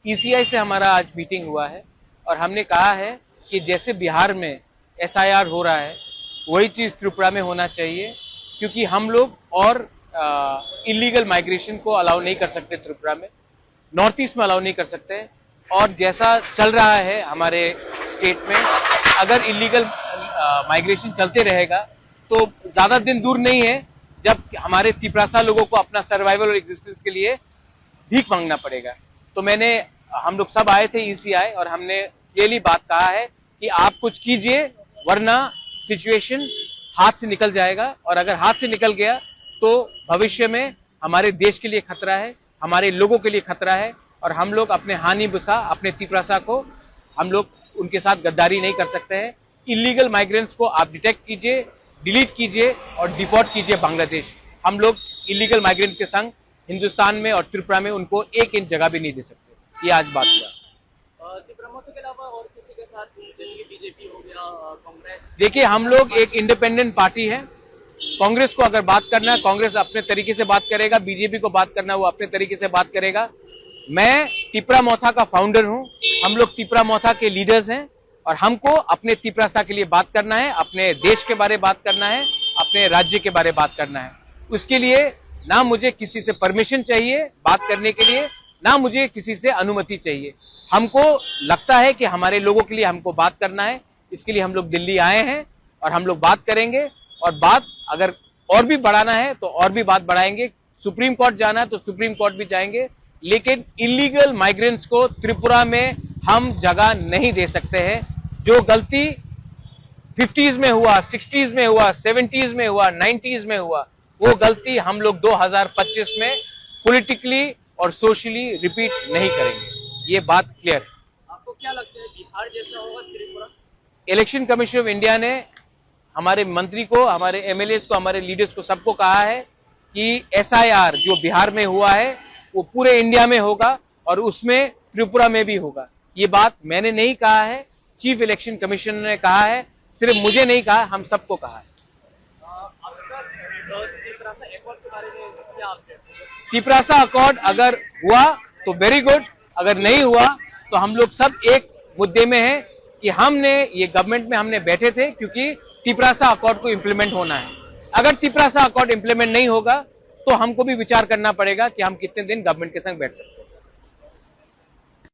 ECI से हमारा आज मीटिंग हुआ है और हमने कहा है कि जैसे बिहार में एसआईआर हो रहा है वही चीज़ त्रिपुरा में होना चाहिए, क्योंकि हम लोग और इलीगल माइग्रेशन को अलाउ नहीं कर सकते त्रिपुरा में, नॉर्थ ईस्ट में अलाउ नहीं कर सकते। और जैसा चल रहा है हमारे स्टेट में, अगर इलीगल माइग्रेशन चलते रहेगा तो ज़्यादा दिन दूर नहीं है जब हमारे तिपरासा लोगों को अपना सर्वाइवल और एग्जिस्टेंस के लिए भीख मांगना पड़ेगा। तो हम लोग सब आए थे ईसीआई और हमने क्लियरली बात कहा है कि आप कुछ कीजिए वरना सिचुएशन हाथ से निकल जाएगा, और अगर हाथ से निकल गया तो भविष्य में हमारे देश के लिए खतरा है, हमारे लोगों के लिए खतरा है, और हम लोग अपने हानि बुसा अपने तिपरासा को हम लोग उनके साथ गद्दारी नहीं कर सकते हैं। इलीगल माइग्रेंट्स को आप डिटेक्ट कीजिए, डिलीट कीजिए और डिपोर्ट कीजिए बांग्लादेश। हम लोग इलीगल माइग्रेंट के संग हिंदुस्तान में और त्रिपुरा में उनको एक इंच जगह भी नहीं दे सकते। ये आज बात हुआ। त्रिपुरा के अलावा और किसी के साथ दिल्ली बीजेपी हो गया, कांग्रेस? देखिए, हम लोग एक इंडिपेंडेंट पार्टी है। कांग्रेस को अगर बात करना है, कांग्रेस अपने तरीके से बात करेगा, बीजेपी को बात करना है वो अपने तरीके से बात करेगा। मैं तिपरा मोथा का फाउंडर हूं, हम लोग तिपरा मोथा के लीडर्स हैं और हमको अपने तिपरासा के लिए बात करना है, अपने देश के बारे में बात करना है, अपने राज्य के बारे में बात करना है। उसके लिए ना मुझे किसी से परमिशन चाहिए बात करने के लिए, ना मुझे किसी से अनुमति चाहिए। हमको लगता है कि हमारे लोगों के लिए हमको बात करना है, इसके लिए हम लोग दिल्ली आए हैं और हम लोग बात करेंगे। और बात अगर और भी बढ़ाना है तो और भी बात बढ़ाएंगे, सुप्रीम कोर्ट जाना है तो सुप्रीम कोर्ट भी जाएंगे, लेकिन इलीगल माइग्रेंट्स को त्रिपुरा में हम जगह नहीं दे सकते हैं। जो गलती 50s में हुआ, 60s में हुआ, 70s में हुआ, 90s में हुआ, वो गलती हम लोग 2025 में पॉलिटिकली और सोशली रिपीट नहीं करेंगे। ये बात क्लियर है। आपको क्या लगता है बिहार जैसा होगा Tripura? Election commission of India ने हमारे मंत्री को, हमारे एमएलए को, हमारे लीडर्स को सबको कहा है कि एसआईआर जो बिहार में हुआ है वो पूरे इंडिया में होगा और उसमें त्रिपुरा में भी होगा। ये बात मैंने नहीं कहा है, चीफ इलेक्शन कमीशन ने कहा है, सिर्फ मुझे नहीं कहा, हम सबको कहा है। तिपरासा अकॉर्ड अगर हुआ तो वेरी गुड, अगर नहीं हुआ तो हम लोग सब एक मुद्दे में हैं कि हमने ये गवर्नमेंट में हमने बैठे थे क्योंकि तिपरासा अकॉर्ड को इंप्लीमेंट होना है। अगर तिपरासा अकॉर्ड इंप्लीमेंट नहीं होगा तो हमको भी विचार करना पड़ेगा कि हम कितने दिन गवर्नमेंट के संग बैठ सकते हैं।